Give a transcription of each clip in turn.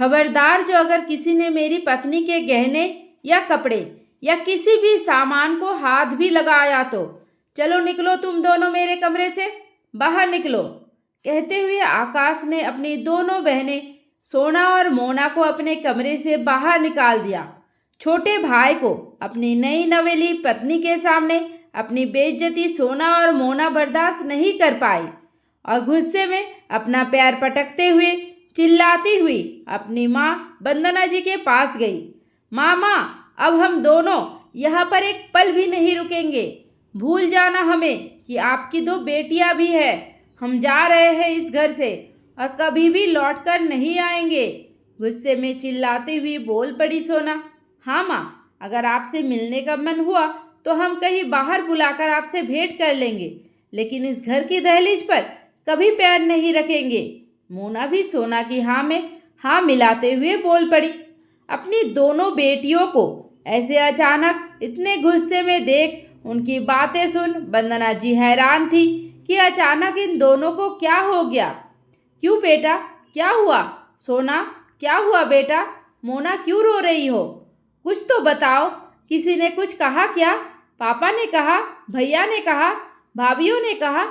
खबरदार, जो अगर किसी ने मेरी पत्नी के गहने या कपड़े या किसी भी सामान को हाथ भी लगाया तो चलो निकलो, तुम दोनों मेरे कमरे से बाहर निकलो। कहते हुए आकाश ने अपनी दोनों बहनें सोना और मोना को अपने कमरे से बाहर निकाल दिया। छोटे भाई को अपनी नई नवेली पत्नी के सामने अपनी बेइज्जती सोना और मोना बर्दाश्त नहीं कर पाई और गुस्से में अपना पैर पटकते हुए चिल्लाती हुई अपनी माँ वंदना जी के पास गई। माँ, अब हम दोनों यहाँ पर एक पल भी नहीं रुकेंगे। भूल जाना हमें कि आपकी दो बेटियाँ भी है। हम जा रहे हैं इस घर से और कभी भी लौट कर नहीं आएंगे। गुस्से में चिल्लाती हुई बोल पड़ी सोना। हाँ माँ, अगर आपसे मिलने का मन हुआ तो हम कहीं बाहर बुलाकर आपसे भेंट कर लेंगे, लेकिन इस घर की दहलीज पर कभी पैर नहीं रखेंगे। मोना भी सोना की हाँ में हाँ मिलाते हुए बोल पड़ी। अपनी दोनों बेटियों को ऐसे अचानक इतने गुस्से में देख, उनकी बातें सुन वंदना जी हैरान थी कि अचानक इन दोनों को क्या हो गया। क्यों बेटा, क्या हुआ? सोना, क्या हुआ बेटा? मोना, क्यों रो रही हो? कुछ तो बताओ। किसी ने कुछ कहा क्या? पापा ने कहा, भैया ने कहा, भाभीियों ने कहा?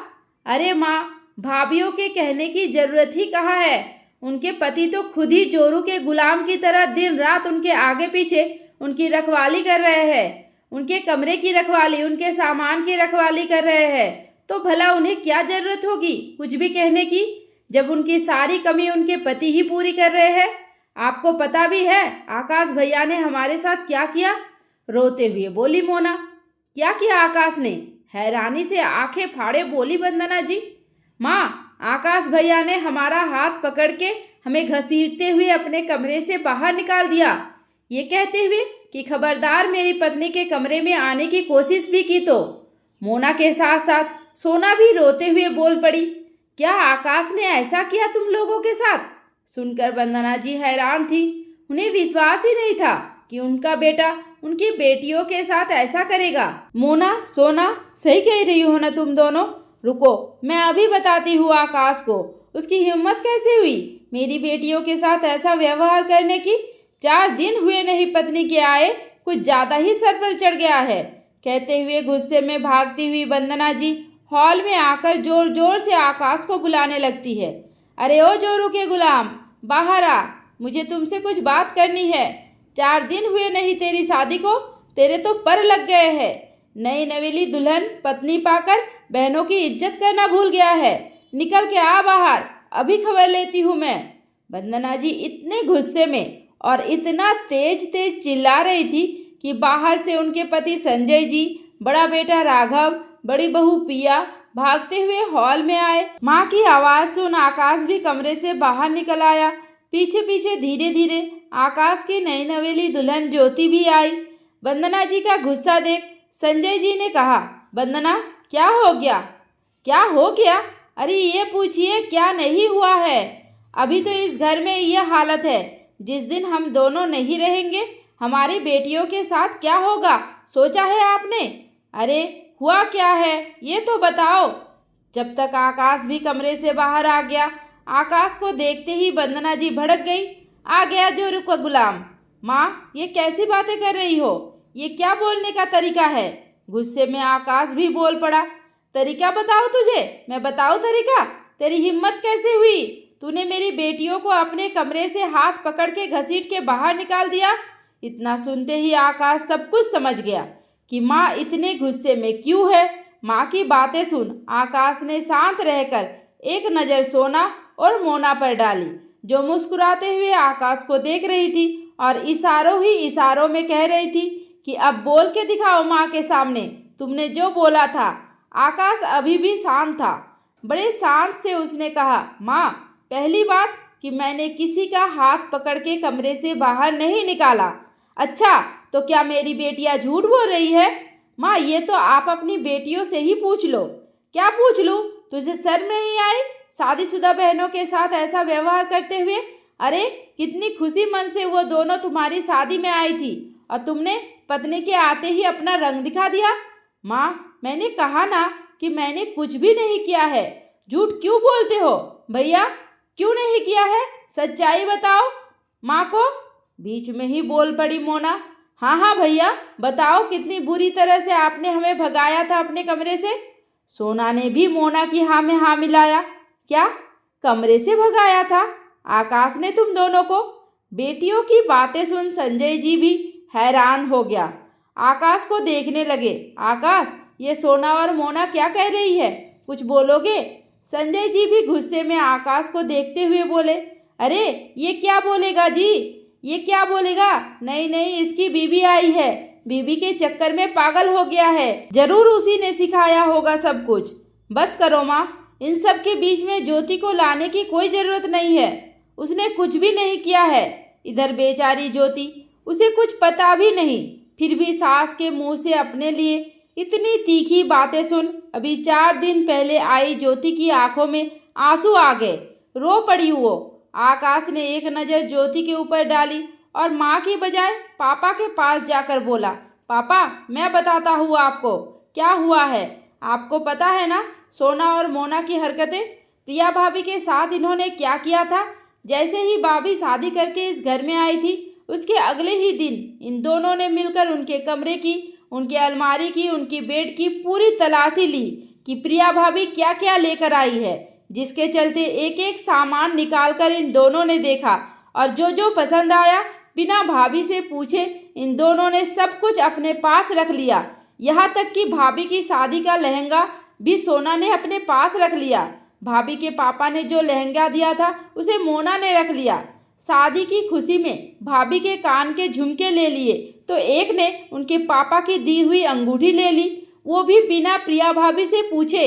अरे माँ, भाभीियों के कहने की जरूरत ही कहाँ है। उनके पति तो खुद ही जोरू के गुलाम की तरह दिन रात उनके आगे पीछे उनकी रखवाली कर रहे हैं। उनके कमरे की रखवाली, उनके सामान की रखवाली कर रहे हैं। तो भला उन्हें क्या जरूरत होगी कुछ भी कहने की, जब उनकी सारी कमी उनके पति ही पूरी कर रहे हैं। आपको पता भी है आकाश भैया ने हमारे साथ क्या किया? रोते हुए बोली मोना। क्या किया आकाश ने? हैरानी से आंखें फाड़े बोली वंदना जी। माँ, आकाश भैया ने हमारा हाथ पकड़ के हमें घसीटते हुए अपने कमरे से बाहर निकाल दिया, ये कहते हुए कि खबरदार मेरी पत्नी के कमरे में आने की कोशिश भी की तो। मोना के साथ साथ सोना भी रोते हुए बोल पड़ी। क्या आकाश ने ऐसा किया तुम लोगों के साथ? सुनकर वंदना जी हैरान थी। उन्हें विश्वास ही नहीं था कि उनका बेटा उनकी बेटियों के साथ ऐसा करेगा। मोना, सोना, सही कह रही हो ना तुम दोनों? रुको, मैं अभी बताती हूँ आकाश को उसकी हिम्मत कैसे हुई मेरी बेटियों के साथ ऐसा व्यवहार करने की। 4 दिन हुए नहीं पत्नी के आए, कुछ ज़्यादा ही सर पर चढ़ गया है। कहते हुए गुस्से में भागती हुई वंदना जी हॉल में आकर जोर जोर से आकाश को बुलाने लगती है। अरे ओ जोरू के गुलाम, बाहर आ, मुझे तुमसे कुछ बात करनी है। 4 दिन हुए नहीं तेरी शादी को, तेरे तो पर लग गए हैं। नई नवेली दुल्हन पत्नी पाकर बहनों की इज्जत करना भूल गया है। निकल के आ बाहर, अभी खबर लेती हूँ मैं। वंदना जी इतने गुस्से में और इतना तेज तेज चिल्ला रही थी कि बाहर से उनके पति संजय जी, बड़ा बेटा राघव, बड़ी बहू पिया भागते हुए हॉल में आए। माँ की आवाज़ सुन आकाश भी कमरे से बाहर निकल आया। पीछे पीछे धीरे धीरे आकाश की नई नवेली दुल्हन ज्योति भी आई। वंदना जी का गुस्सा देख संजय जी ने कहा, वंदना, क्या हो गया? क्या हो गया? अरे ये पूछिए क्या नहीं हुआ है। अभी तो इस घर में यह हालत है, जिस दिन हम दोनों नहीं रहेंगे हमारी बेटियों के साथ क्या होगा सोचा है आपने? अरे हुआ क्या है ये तो बताओ। जब तक आकाश भी कमरे से बाहर आ गया, आकाश को देखते ही वंदना जी भड़क गई। आ गया जोरू का गुलाम। माँ, ये कैसी बातें कर रही हो? ये क्या बोलने का तरीका है? गुस्से में आकाश भी बोल पड़ा। तरीका बताओ तुझे? मैं बताऊँ तरीका? तेरी हिम्मत कैसे हुई? तूने मेरी बेटियों को अपने कमरे से हाथ पकड़ के घसीट के बाहर निकाल दिया। इतना सुनते ही आकाश सब कुछ समझ गया कि माँ इतने गुस्से में क्यों है। माँ की बातें सुन आकाश ने शांत रहकर एक नज़र सोना और मोना पर डाली, जो मुस्कुराते हुए आकाश को देख रही थी और इशारों ही इशारों में कह रही थी कि अब बोल के दिखाओ माँ के सामने तुमने जो बोला था। आकाश अभी भी शांत था। बड़े शांत से उसने कहा, माँ, पहली बात कि मैंने किसी का हाथ पकड़ के कमरे से बाहर नहीं निकाला। अच्छा, तो क्या मेरी बेटियाँ झूठ बोल रही है? माँ, ये तो आप अपनी बेटियों से ही पूछ लो। क्या पूछ लूँ? तुझे शर्म नहीं आई शादीशुदा बहनों के साथ ऐसा व्यवहार करते हुए? अरे कितनी खुशी मन से वो दोनों तुम्हारी शादी में आई थी और तुमने पत्नी के आते ही अपना रंग दिखा दिया। माँ, मैंने कहा ना कि मैंने कुछ भी नहीं किया है। झूठ क्यों बोलते हो भैया? क्यों नहीं किया है? सच्चाई बताओ। माँ को बीच में ही बोल पड़ी मोना। हाँ हाँ भैया, बताओ कितनी बुरी तरह से आपने हमें भगाया था अपने कमरे से। सोना ने भी मोना की हाँ में हाँ मिलाया। क्या कमरे से भगाया था आकाश ने तुम दोनों को? बेटियों की बातें सुन संजय जी भी हैरान हो गया। आकाश को देखने लगे। आकाश, ये सोना और मोना क्या कह रही है, कुछ बोलोगे? संजय जी भी गुस्से में आकाश को देखते हुए बोले, अरे ये क्या बोलेगा जी, ये क्या बोलेगा? नहीं नहीं, इसकी बीवी आई है, बीवी के चक्कर में पागल हो गया है, जरूर उसी ने सिखाया होगा सब कुछ। बस करो माँ, इन सब के बीच में ज्योति को लाने की कोई ज़रूरत नहीं है, उसने कुछ भी नहीं किया है। इधर बेचारी ज्योति, उसे कुछ पता भी नहीं, फिर भी सास के मुंह से अपने लिए इतनी तीखी बातें सुन अभी 4 दिन पहले आई ज्योति की आंखों में आंसू आ गए, रो पड़ी वो। आकाश ने एक नज़र ज्योति के ऊपर डाली और माँ की बजाय पापा के पास जाकर बोला, पापा मैं बताता हूँ आपको क्या हुआ है। आपको पता है ना सोना और मोना की हरकतें, प्रिया भाभी के साथ इन्होंने क्या किया था। जैसे ही भाभी शादी करके इस घर में आई थी, उसके अगले ही दिन इन दोनों ने मिलकर उनके कमरे की, उनके अलमारी की, उनकी बेड की पूरी तलाशी ली कि प्रिया भाभी क्या क्या लेकर आई है, जिसके चलते एक एक सामान निकालकर इन दोनों ने देखा और जो जो पसंद आया बिना भाभी से पूछे इन दोनों ने सब कुछ अपने पास रख लिया। यहाँ तक कि भाभी की शादी का लहंगा भी सोना ने अपने पास रख लिया। भाभी के पापा ने जो लहंगा दिया था उसे मोना ने रख लिया। शादी की खुशी में भाभी के कान के झुमके ले लिए तो एक ने उनके पापा की दी हुई अंगूठी ले ली, वो भी बिना प्रिया भाभी से पूछे।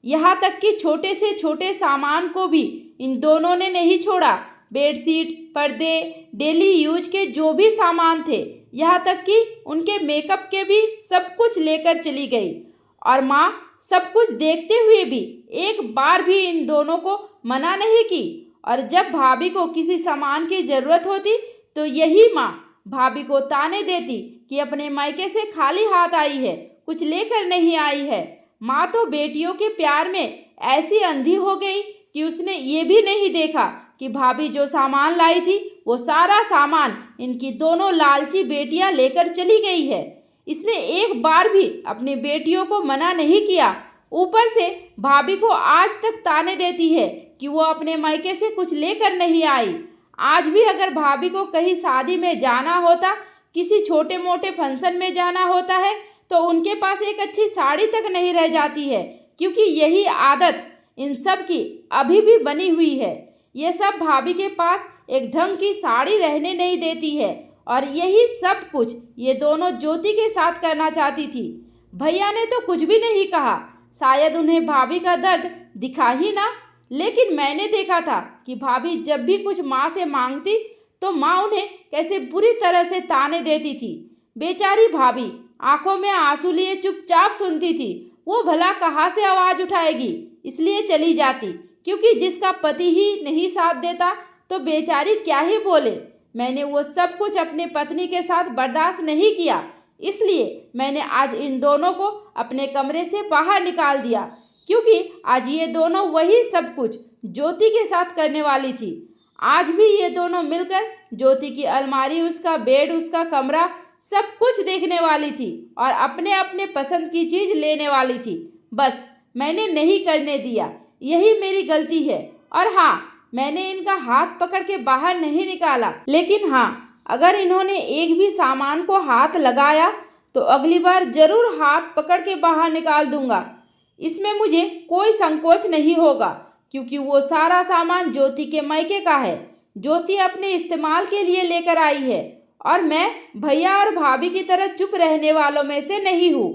यहाँ तक कि छोटे से छोटे सामान को भी इन दोनों ने नहीं छोड़ा। बेडशीट, पर्दे, डेली यूज के जो भी सामान थे, यहाँ तक कि उनके मेकअप के भी सब कुछ लेकर चली गई। और माँ सब कुछ देखते हुए भी एक बार भी इन दोनों को मना नहीं की। और जब भाभी को किसी सामान की ज़रूरत होती तो यही माँ भाभी को ताने देती कि अपने मायके से खाली हाथ आई है, कुछ लेकर नहीं आई है। माँ तो बेटियों के प्यार में ऐसी अंधी हो गई कि उसने ये भी नहीं देखा कि भाभी जो सामान लाई थी वो सारा सामान इनकी दोनों लालची बेटियां लेकर चली गई है। इसने एक बार भी अपनी बेटियों को मना नहीं किया, ऊपर से भाभी को आज तक ताने देती है कि वो अपने मायके से कुछ लेकर नहीं आई। आज भी अगर भाभी को कहीं शादी में जाना होता, किसी छोटे मोटे फंक्शन में जाना होता है, तो उनके पास एक अच्छी साड़ी तक नहीं रह जाती है, क्योंकि यही आदत इन सब की अभी भी बनी हुई है। ये सब भाभी के पास एक ढंग की साड़ी रहने नहीं देती है और यही सब कुछ ये दोनों ज्योति के साथ करना चाहती थी। भैया ने तो कुछ भी नहीं कहा, शायद उन्हें भाभी का दर्द दिखा ही ना। लेकिन मैंने देखा था कि भाभी जब भी कुछ माँ से मांगती तो माँ उन्हें कैसे बुरी तरह से ताने देती थी। बेचारी भाभी आंखों में आंसू लिए चुपचाप सुनती थी। वो भला कहाँ से आवाज़ उठाएगी, इसलिए चली जाती, क्योंकि जिसका पति ही नहीं साथ देता तो बेचारी क्या ही बोले। मैंने वो सब कुछ अपने पत्नी के साथ बर्दाश्त नहीं किया, इसलिए मैंने आज इन दोनों को अपने कमरे से बाहर निकाल दिया, क्योंकि आज ये दोनों वही सब कुछ ज्योति के साथ करने वाली थी। आज भी ये दोनों मिलकर ज्योति की अलमारी, उसका बेड, उसका कमरा सब कुछ देखने वाली थी और अपने अपने पसंद की चीज़ लेने वाली थी। बस मैंने नहीं करने दिया, यही मेरी गलती है। और हाँ, मैंने इनका हाथ पकड़ के बाहर नहीं निकाला, लेकिन हाँ, अगर इन्होंने एक भी सामान को हाथ लगाया तो अगली बार जरूर हाथ पकड़ के बाहर निकाल दूंगा। इसमें मुझे कोई संकोच नहीं होगा, क्योंकि वो सारा सामान ज्योति के मायके का है। ज्योति अपने इस्तेमाल के लिए लेकर आई है और मैं भैया और भाभी की तरह चुप रहने वालों में से नहीं हूँ।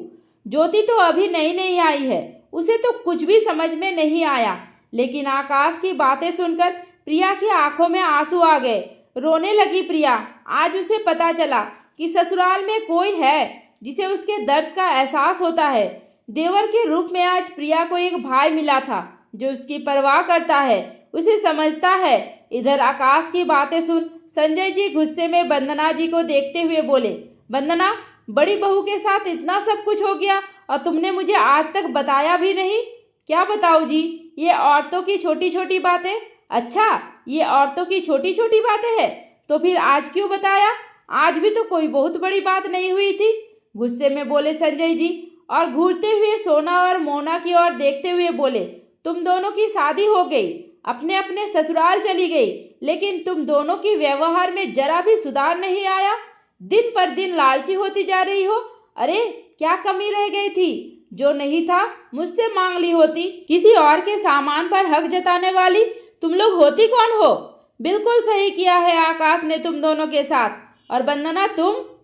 ज्योति तो अभी नई नई आई है, उसे तो कुछ भी समझ में नहीं आया, लेकिन आकाश की बातें सुनकर प्रिया की आंखों में आंसू आ गए। रोने लगी प्रिया। आज उसे पता चला कि ससुराल में कोई है जिसे उसके दर्द का एहसास होता है। देवर के रूप में आज प्रिया को एक भाई मिला था जो उसकी परवाह करता है, उसे समझता है। इधर आकाश की बातें सुन संजय जी गुस्से में वंदना जी को देखते हुए बोले, वंदना, बड़ी बहू के साथ इतना सब कुछ हो गया और तुमने मुझे आज तक बताया भी नहीं। क्या बताऊँ जी, ये औरतों की छोटी छोटी बातें। अच्छा, ये औरतों की छोटी छोटी बातें हैं, तो फिर आज क्यों बताया? आज भी तो कोई बहुत बड़ी बात नहीं हुई थी। गुस्से में बोले संजय जी और घूरते हुए सोना और मोना की ओर देखते हुए बोले, तुम दोनों की शादी हो गई, अपने अपने ससुराल चली गई, लेकिन तुम दोनों की व्यवहार में जरा भी सुधार नहीं आया। दिन पर दिन लालची होती जा रही हो। अरे क्या कमी रह गई थी? जो नहीं था मुझसे मांग ली होती। किसी और के सामान पर हक जताने वाली तुम लोग होती कौन हो? बिल्कुल सही किया है आकाश ने तुम दोनों के साथ। और वंदना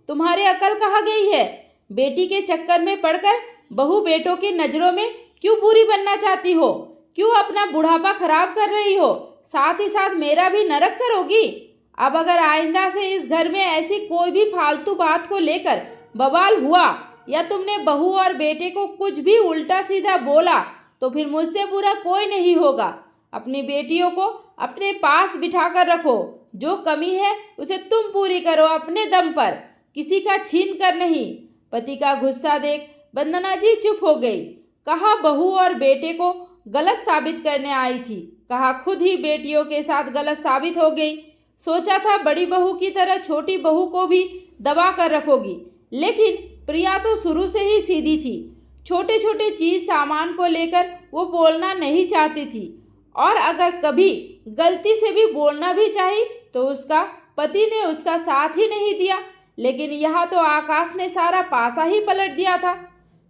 तुम्हारी अकल कहाँ गई है? बेटी के चक्कर में पड़कर बहू बेटों की नज़रों में क्यों बुरी बनना चाहती हो? क्यों अपना बुढ़ापा खराब कर रही हो? साथ ही साथ मेरा भी नरक करोगी। अब अगर आइंदा से इस घर में ऐसी कोई भी फालतू बात को लेकर बवाल हुआ या तुमने बहू और बेटे को कुछ भी उल्टा सीधा बोला तो फिर मुझसे बुरा कोई नहीं होगा। अपनी बेटियों को अपने पास बिठा कर रखो। जो कमी है उसे तुम पूरी करो अपने दम पर, किसी का छीन कर नहीं। पति का गुस्सा देख वंदना जी चुप हो गई। कहा बहू और बेटे को गलत साबित करने आई थी, कहा खुद ही बेटियों के साथ गलत साबित हो गई। सोचा था बड़ी बहू की तरह छोटी बहू को भी दबा कर रखोगी, लेकिन प्रिया तो शुरू से ही सीधी थी। छोटे छोटे चीज सामान को लेकर वो बोलना नहीं चाहती थी, और अगर कभी गलती से भी बोलना भी चाही तो उसका पति ने उसका साथ ही नहीं दिया। लेकिन यहाँ तो आकाश ने सारा पासा ही पलट दिया था।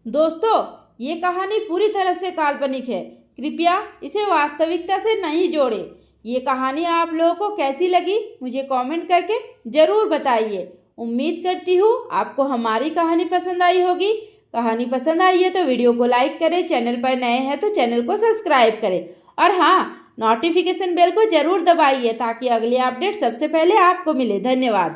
दोस्तों, ये कहानी पूरी तरह से काल्पनिक है, कृपया इसे वास्तविकता से नहीं जोड़े। ये कहानी आप लोगों को कैसी लगी मुझे कमेंट करके ज़रूर बताइए। उम्मीद करती हूँ आपको हमारी कहानी पसंद आई होगी। कहानी पसंद आई है तो वीडियो को लाइक करें, चैनल पर नए हैं तो चैनल को सब्सक्राइब करें, और हाँ, नोटिफिकेशन बेल को ज़रूर दबाइए ताकि अगली अपडेट सबसे पहले आपको मिले। धन्यवाद।